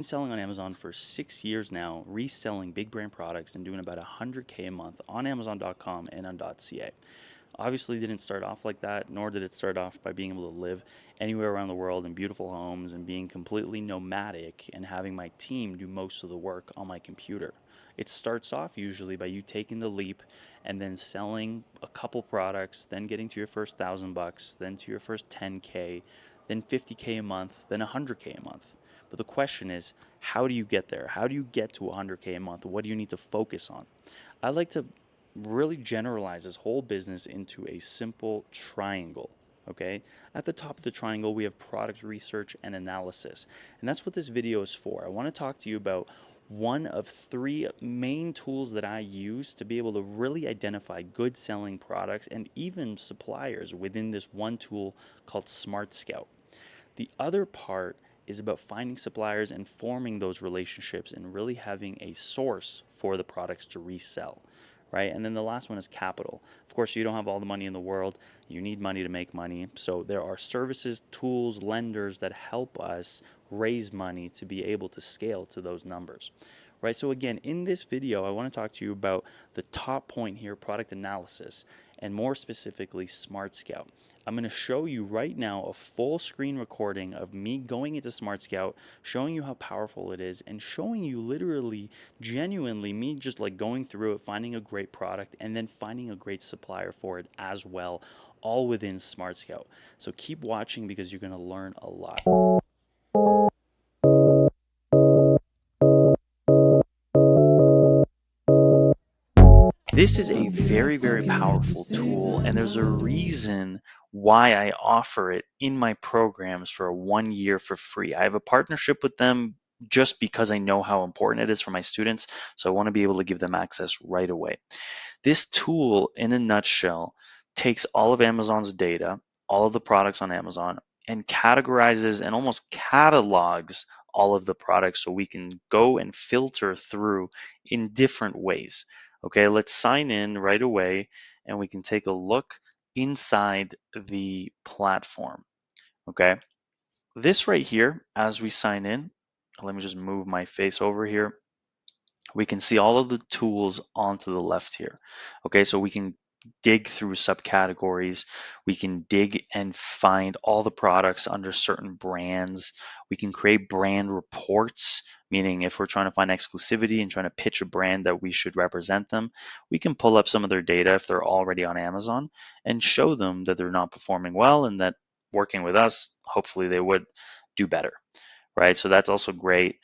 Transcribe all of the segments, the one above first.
Been selling on Amazon for 6 years now, reselling big brand products and doing about 100K a month on Amazon.com and on .ca. Obviously, didn't start off like that, nor did it start off by being able to live anywhere around the world in beautiful homes and being completely nomadic and having my team do most of the work on my computer. It starts off usually by you taking the leap and then selling a couple products, then getting to your first $1,000, then to your first 10K, then 50K a month, then 100K a month. But the question is, how do you get there? How do you get to 100K a month? What do you need to focus on? I like to really generalize this whole business into a simple triangle. Okay, at the top of the triangle, we have product research and analysis. And that's what this video is for. I want to talk to you about one of three main tools that I use to be able to really identify good selling products and even suppliers within this one tool called Smart Scout. The other part is about finding suppliers and forming those relationships and really having a source for the products to resell, right? And then the last one is capital. Of course, you don't have all the money in the world. You need money to make money. So there are services, tools, lenders that help us raise money to be able to scale to those numbers. Right, so again, in this video, I want to talk to you about the top point here, product analysis, and more specifically, Smart Scout. I'm going to show you right now a full screen recording of me going into Smart Scout, showing you how powerful it is, and showing you literally, genuinely, me just like going through it, finding a great product, and then finding a great supplier for it as well, all within Smart Scout. So keep watching because you're going to learn a lot. This is a very, very powerful tool, and there's a reason why I offer it in my programs for 1 year for free. I have a partnership with them just because I know how important it is for my students, so I want to be able to give them access right away. This tool, in a nutshell, takes all of Amazon's data, all of the products on Amazon, and categorizes and almost catalogs all of the products so we can go and filter through in different ways. Okay, let's sign in right away and we can take a look inside the platform. Okay, this right here, as we sign in, let me just move my face over here. We can see all of the tools onto the left here. Okay, so we can dig through subcategories. We can dig and find all the products under certain brands. We can create brand reports, meaning if we're trying to find exclusivity and trying to pitch a brand that we should represent them, we can pull up some of their data if they're already on Amazon and show them that they're not performing well and that working with us, hopefully they would do better, right? So that's also great.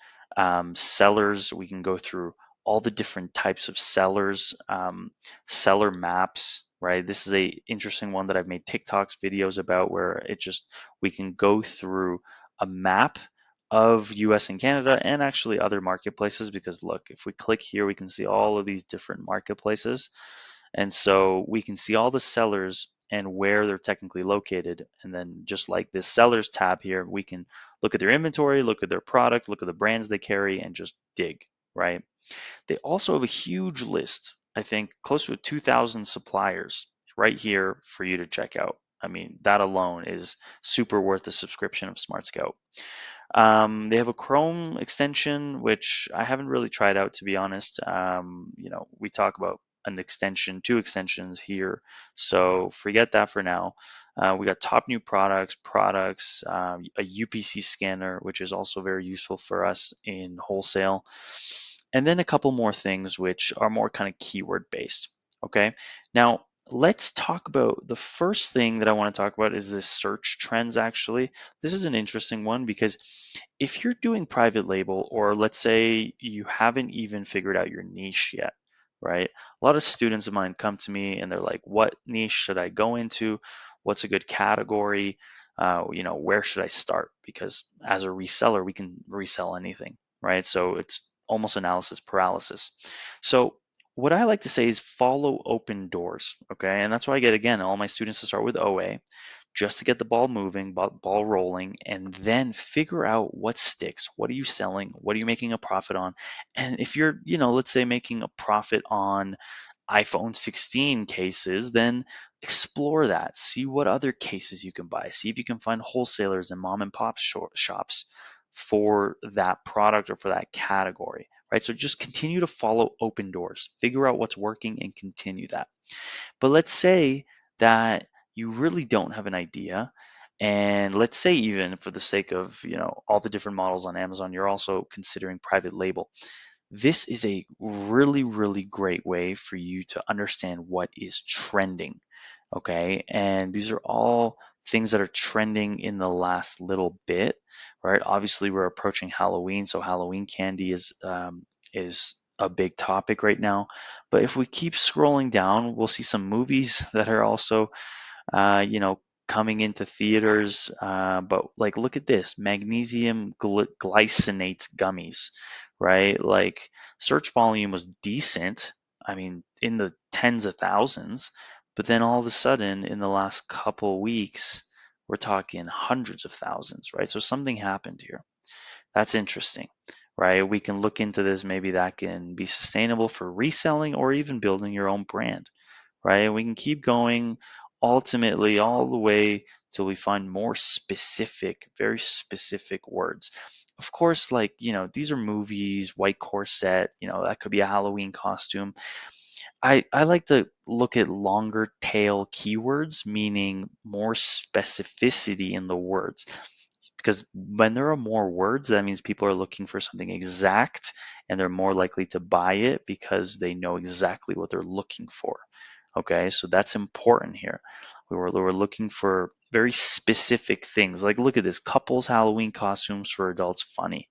Sellers, we can go through all the different types of sellers, seller maps, right? This is a interesting one that I've made TikToks videos about where we can go through a map of US and Canada and actually other marketplaces, because look, if we click here, we can see all of these different marketplaces. And so we can see all the sellers and where they're technically located. And then just like this sellers tab here, we can look at their inventory, look at their product, look at the brands they carry, and just dig, right? They also have a huge list, I think close to 2,000 suppliers right here for you to check out. I mean, that alone is super worth the subscription of Smart Scout. They have a Chrome extension, which I haven't really tried out, to be honest. We talk about an extension, two extensions here, so forget that for now. We got top new products, a UPC scanner, which is also very useful for us in wholesale, and then a couple more things which are more kind of keyword based. Okay, now let's talk about the first thing that I want to talk about is this search trends. Actually, this is an interesting one because if you're doing private label, or let's say you haven't even figured out your niche yet, right? A lot of students of mine come to me and they're like, what niche should I go into? What's a good category? Where should I start? Because as a reseller, we can resell anything, right? So it's almost analysis paralysis. So what I like to say is follow open doors, okay? And that's why I get, again, all my students to start with OA, just to get the ball moving, ball rolling, and then figure out what sticks. What are you selling? What are you making a profit on? And if you're, let's say making a profit on iPhone 16 cases, then explore that. See what other cases you can buy. See if you can find wholesalers and mom and pop shops for that product or for that category, right? So just continue to follow open doors, figure out what's working and continue that. But let's say that you really don't have an idea. And let's say even for the sake of, all the different models on Amazon, you're also considering private label. This is a really, really great way for you to understand what is trending. Okay. And these are all things that are trending in the last little bit, right? Obviously, we're approaching Halloween, so Halloween candy is a big topic right now. But if we keep scrolling down, we'll see some movies that are also uh, you know, coming into theaters. But like, look at this magnesium glycinate gummies, right? Like, search volume was decent. I mean, in the tens of thousands. But then all of a sudden, in the last couple weeks, we're talking hundreds of thousands, right? So something happened here. That's interesting, right? We can look into this. Maybe that can be sustainable for reselling or even building your own brand, right? We can keep going ultimately all the way till we find more specific, very specific words. Of course, like, these are movies, white corset, that could be a Halloween costume. I like to look at longer tail keywords, meaning more specificity in the words. Because when there are more words, that means people are looking for something exact and they're more likely to buy it because they know exactly what they're looking for. Okay, so that's important here. We were looking for very specific things. Like, look at this couples Halloween costumes for adults funny,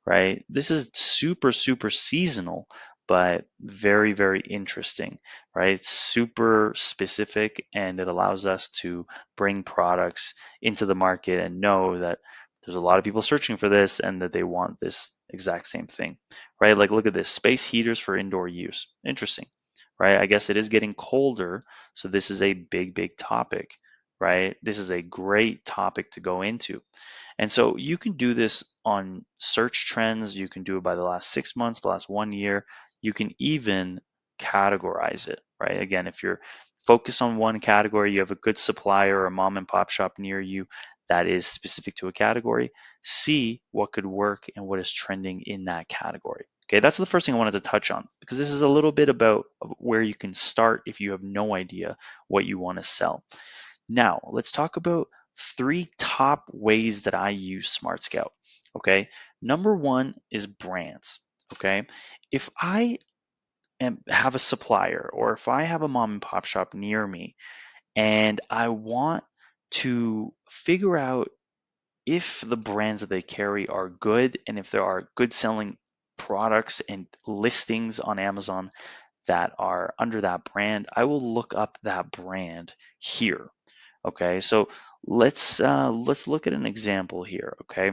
right? This is super, super seasonal, but very, very interesting, right? It's super specific and it allows us to bring products into the market and know that there's a lot of people searching for this and that they want this exact same thing, right? Like, look at this space heaters for indoor use. Interesting, right? I guess it is getting colder, so this is a big, big topic, right? This is a great topic to go into. And so you can do this on search trends. You can do it by the last 6 months, the last 1 year. You can even categorize it, right? Again, if you're focused on one category, you have a good supplier or a mom and pop shop near you that is specific to a category, see what could work and what is trending in that category. Okay, that's the first thing I wanted to touch on because this is a little bit about where you can start if you have no idea what you want to sell. Now, let's talk about 3 top ways that I use Smart Scout. Okay, number one is brands. Okay, if I have a supplier or if I have a mom and pop shop near me and I want to figure out if the brands that they carry are good and if there are good selling products and listings on Amazon that are under that brand, I will look up that brand here. Okay, so let's look at an example here. Okay,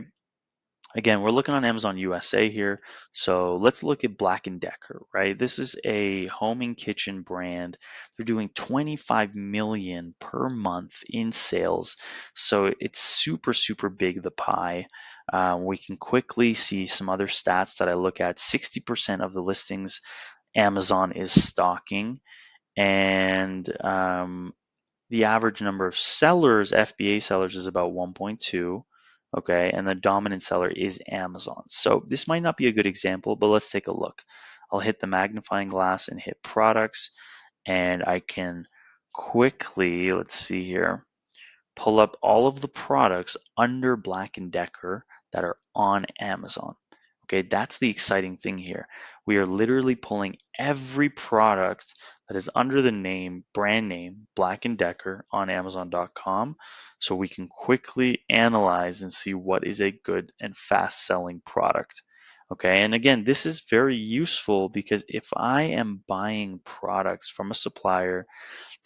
again, we're looking on Amazon USA here. So let's look at Black & Decker, right? This is a home and kitchen brand. They're doing 25 million per month in sales. So it's super, super big, the pie. We can quickly see some other stats that I look at. 60% of the listings Amazon is stocking. And the average number of sellers, FBA sellers, is about 1.2. Okay, and the dominant seller is Amazon. So this might not be a good example, but let's take a look. I'll hit the magnifying glass and hit products, and I can quickly, let's see here, pull up all of the products under Black & Decker that are on Amazon. Okay, that's the exciting thing here. We are literally pulling every product that is under the brand name Black & Decker on Amazon.com so we can quickly analyze and see what is a good and fast selling product. Okay, and again, this is very useful because if I am buying products from a supplier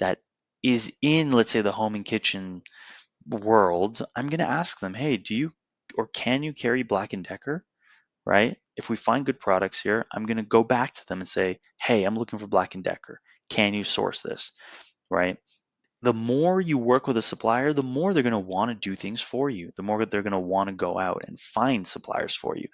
that is in, let's say, the home and kitchen world, I'm going to ask them, hey, do you or can you carry Black & Decker? Right? If we find good products here, I'm going to go back to them and say, hey, I'm looking for Black & Decker. Can you source this? Right? The more you work with a supplier, the more they're going to want to do things for you, the more they're going to want to go out and find suppliers for you.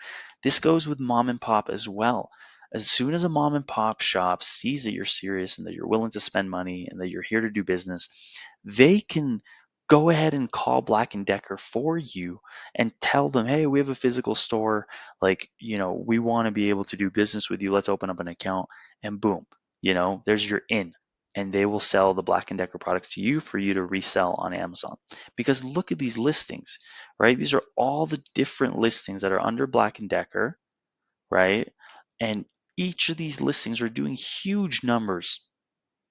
This goes with mom and pop as well. As soon as a mom and pop shop sees that you're serious and that you're willing to spend money and that you're here to do business, they can go ahead and call Black and Decker for you and tell them, hey, we have a physical store. Like, we want to be able to do business with you. Let's open up an account. And boom, there's your in. And they will sell the Black and Decker products to you for you to resell on Amazon. Because look at these listings, right? These are all the different listings that are under Black and Decker, right? And each of these listings are doing huge numbers,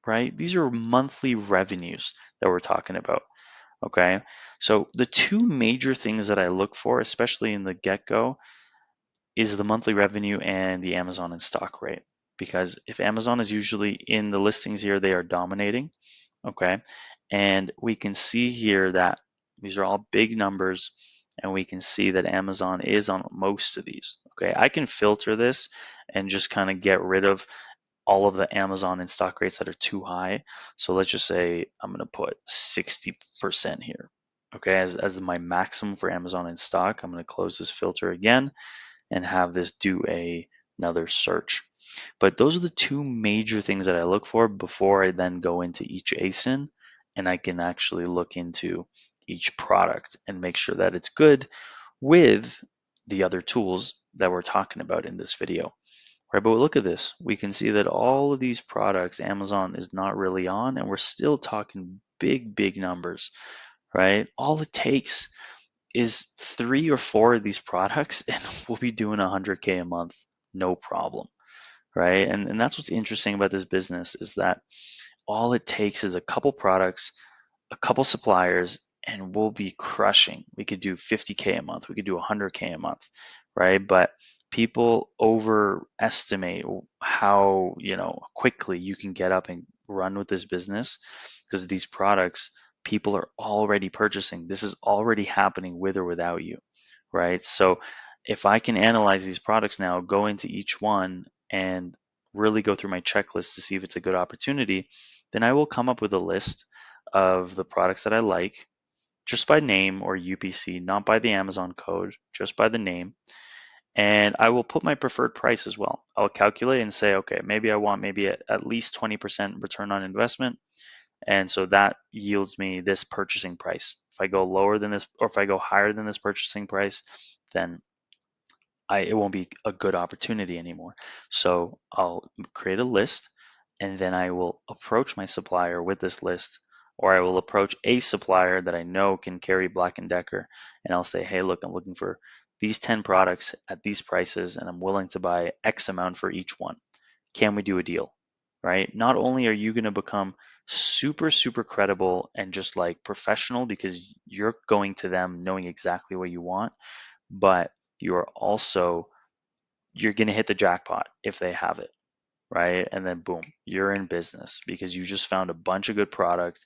right? These are monthly revenues that we're talking about. Okay. So the two major things that I look for, especially in the get-go, is the monthly revenue and the Amazon in stock rate. Because if Amazon is usually in the listings here, they are dominating. Okay. And we can see here that these are all big numbers, and we can see that Amazon is on most of these. Okay. I can filter this and just kind of get rid of all of the Amazon in stock rates that are too high. So let's just say I'm going to put 60% here. Okay, as my maximum for Amazon in stock. I'm going to close this filter again and have this do another search. But those are the two major things that I look for before I then go into each ASIN, and I can actually look into each product and make sure that it's good with the other tools that we're talking about in this video. Right, but look at this. We can see that all of these products, Amazon is not really on, and we're still talking big, big numbers, right? All it takes is 3 or 4 of these products, and we'll be doing 100K a month, no problem, right? And that's what's interesting about this business is that all it takes is a couple products, a couple suppliers, and we'll be crushing. We could do 50K a month. We could do 100K a month, right? But people overestimate how, quickly you can get up and run with this business because these products people are already purchasing. This is already happening with or without you, right? So if I can analyze these products now, go into each one and really go through my checklist to see if it's a good opportunity, then I will come up with a list of the products that I like just by name or UPC, not by the Amazon code, just by the name. And I will put my preferred price as well. I'll calculate and say, okay, maybe I want maybe at least 20% return on investment. And so that yields me this purchasing price. If I go lower than this, or if I go higher than this purchasing price, then it won't be a good opportunity anymore. So I'll create a list, and then I will approach my supplier with this list, or I will approach a supplier that I know can carry Black and Decker, and I'll say, hey, look, I'm looking for these 10 products at these prices, and I'm willing to buy X amount for each one. Can we do a deal? Right? Not only are you going to become super, super credible and just like professional because you're going to them knowing exactly what you want, but you're going to hit the jackpot if they have it, right? And then boom, you're in business because you just found a bunch of good product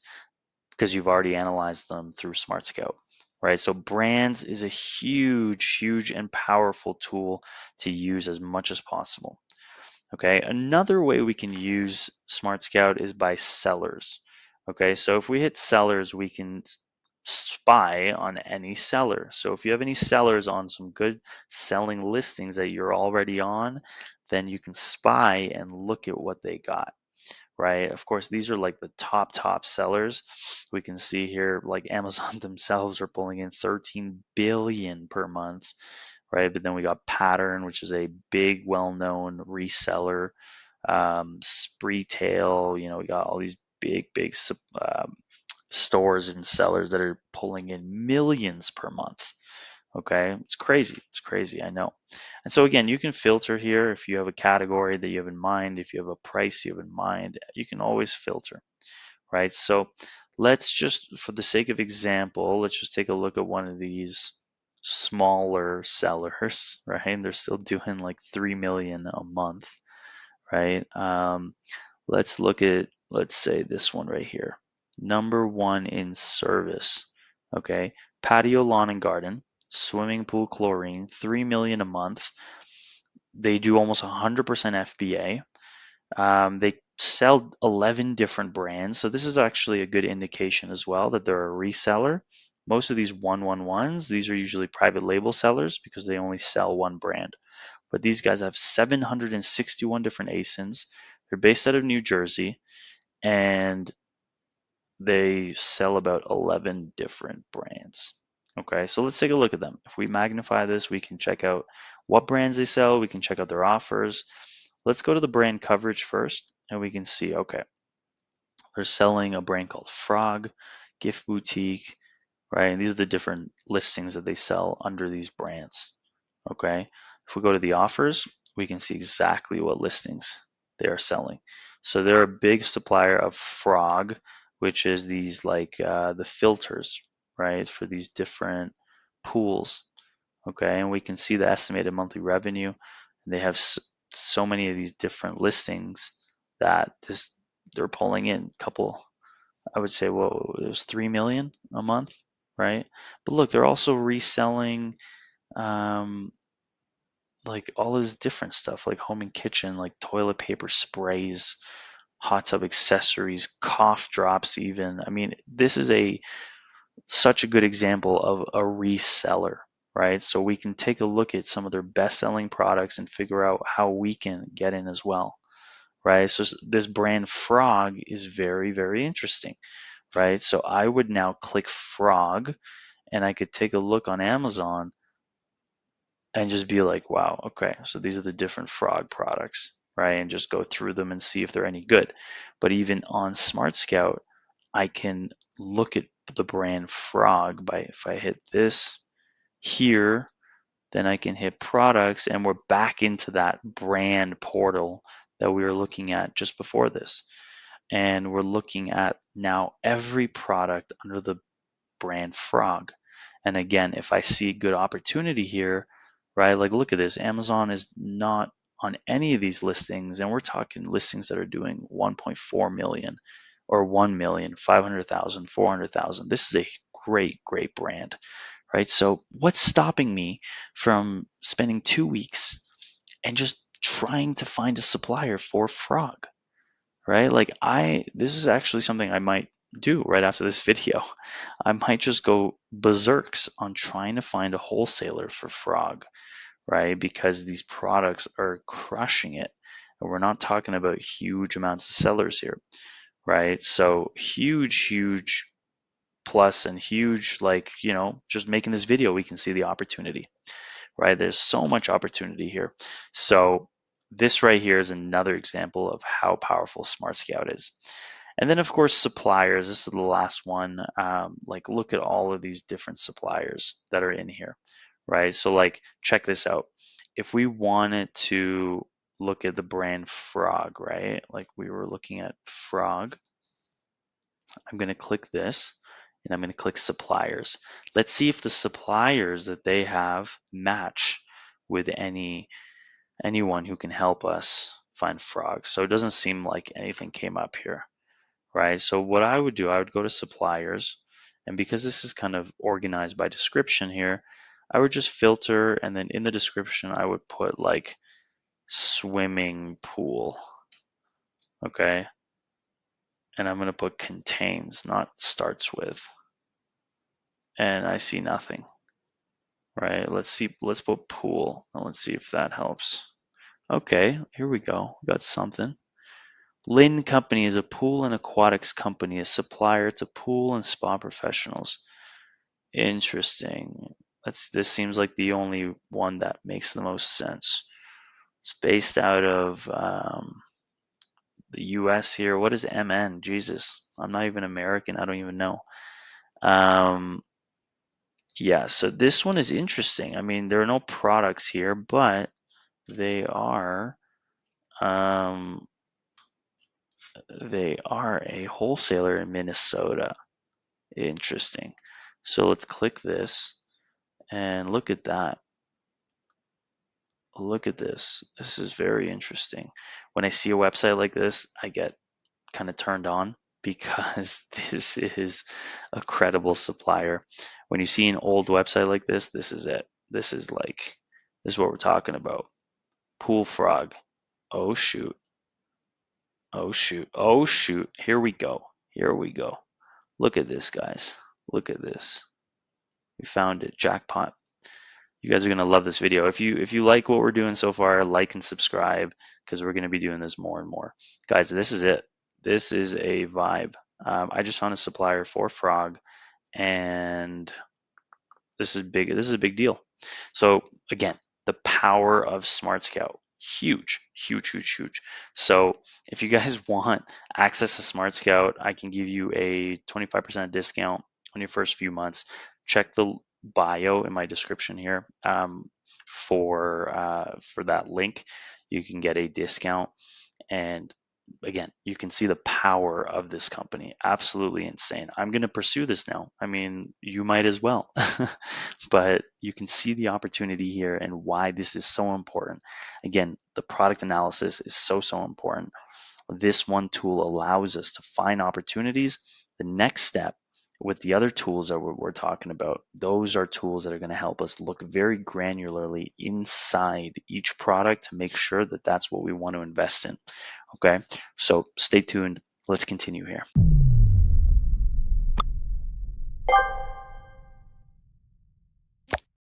because you've already analyzed them through Smart Scout, right? So brands is a huge, huge and powerful tool to use as much as possible. Okay, another way we can use Smart Scout is by sellers. Okay, so if we hit sellers, we can spy on any seller. So if you have any sellers on some good selling listings that you're already on, then you can spy and look at what they got, right? Of course, these are like the top sellers. We can see here, like Amazon themselves are pulling in 13 billion per month, right? But then we got Pattern, which is a big, well-known reseller. Spreetail, we got all these big, big stores and sellers that are pulling in millions per month. Okay, it's crazy. It's crazy, I know. And so again, you can filter here if you have a category that you have in mind, if you have a price you have in mind, you can always filter, right? So let's just, for the sake of example, let's just take a look at one of these smaller sellers, right? And they're still doing like 3 million a month, right? Let's look at, let's say this one right here. Number one in service, okay? Patio, lawn and garden, swimming pool, chlorine, 3 million a month. They do almost 100% FBA. They sell 11 different brands. So this is actually a good indication as well that they're a reseller. Most of these 111s, these are usually private label sellers because they only sell one brand. But these guys have 761 different ASINs. They're based out of New Jersey, and they sell about 11 different brands. Okay, so let's take a look at them. If we magnify this, we can check out what brands they sell. We can check out their offers. Let's go to the brand coverage first, and we can see, okay, they're selling a brand called Frog, Gift Boutique, right? And these are the different listings that they sell under these brands. Okay. If we go to the offers, we can see exactly what listings they are selling. So they're a big supplier of Frog, which is these like the filters, right, for these different pools. Okay. And we can see the estimated monthly revenue. They have so many of these different listings that they're pulling in a couple, I would say, well, it was 3 million a month, right? But look, they're also reselling um, like all this different stuff, like home and kitchen, like toilet paper sprays, hot tub accessories, cough drops, even. I mean, this is such a good example of a reseller, right? So we can take a look at some of their best-selling products and figure out how we can get in as well, right? So this brand Frog is very, very interesting, right? So I would now click Frog and I could take a look on Amazon and just be like, wow, okay, so these are the different Frog products, right? And just go through them and see if they're any good. But even on Smart Scout, I can look at the brand Frog by, if I hit this here, then I can hit products and we're back into that brand portal that we were looking at just before this. And we're looking at now every product under the brand Frog. And again, if I see good opportunity here, right, like look at this, Amazon is not on any of these listings, and we're talking listings that are doing 1.4 million or 1 million, 500,000, 400,000. This is a great, great brand, right? So what's stopping me from spending 2 weeks and just trying to find a supplier for Frog, right? Like this is actually something I might do right after this video. I might just go berserks on trying to find a wholesaler for Frog, right? Because these products are crushing it. And we're not talking about huge amounts of sellers here, right? So huge, huge plus and huge, like, just making this video, we can see the opportunity, right? There's so much opportunity here. So this right here is another example of how powerful Smart Scout is. And then, of course, suppliers. This is the last one. Like, look at all of these different suppliers that are in here, right? So, like, check this out. If we wanted to look at the brand Frog, right? Like we were looking at Frog, I'm going to click this and I'm going to click suppliers. Let's see if the suppliers that they have match with anyone who can help us find Frog. So it doesn't seem like anything came up here, right? So what I would do, I would go to suppliers, and because this is kind of organized by description here, I would just filter, and then in the description I would put like swimming pool, okay? And I'm going to put contains, not starts with, and I see nothing, right? Let's put pool, and let's see if that helps. Okay, here we go, we got something. Lynn Company is a pool and aquatics company, a supplier to pool and spa professionals. Interesting. This seems like the only one that makes the most sense. It's based out of the US here. What is MN? Jesus, I'm not even American. I don't even know. Yeah, so this one is interesting. I mean, there are no products here, but they are um, a wholesaler in Minnesota. Interesting. So let's click this and look at that. Look at this. This is very interesting. When I see a website like this, I get kind of turned on because this is a credible supplier. When you see an old website like this is it. This is what we're talking about. Pool Frog. Oh shoot. Oh shoot. Oh shoot. Here we go. Here we go. Look at this, guys. Look at this. We found it. Jackpot. You guys are going to love this video. If you like what we're doing so far, like and subscribe because we're going to be doing this more and more. Guys, this is it. This is a vibe. I just found a supplier for Frog, and this is big. This is a big deal. So again, the power of Smart Scout, huge, huge, huge, huge. So if you guys want access to Smart Scout, I can give you a 25% discount on your first few months. Check the bio in my description here for that link. You can get a discount, and again, you can see the power of this company. Absolutely insane. I'm going to pursue this now. I mean, you might as well. But you can see the opportunity here and why this is so important. Again, the product analysis is so, so important. This one tool allows us to find opportunities. The next step with the other tools that we're talking about, those are tools that are going to help us look very granularly inside each product to make sure that that's what we want to invest in. Okay, so stay tuned. Let's continue here.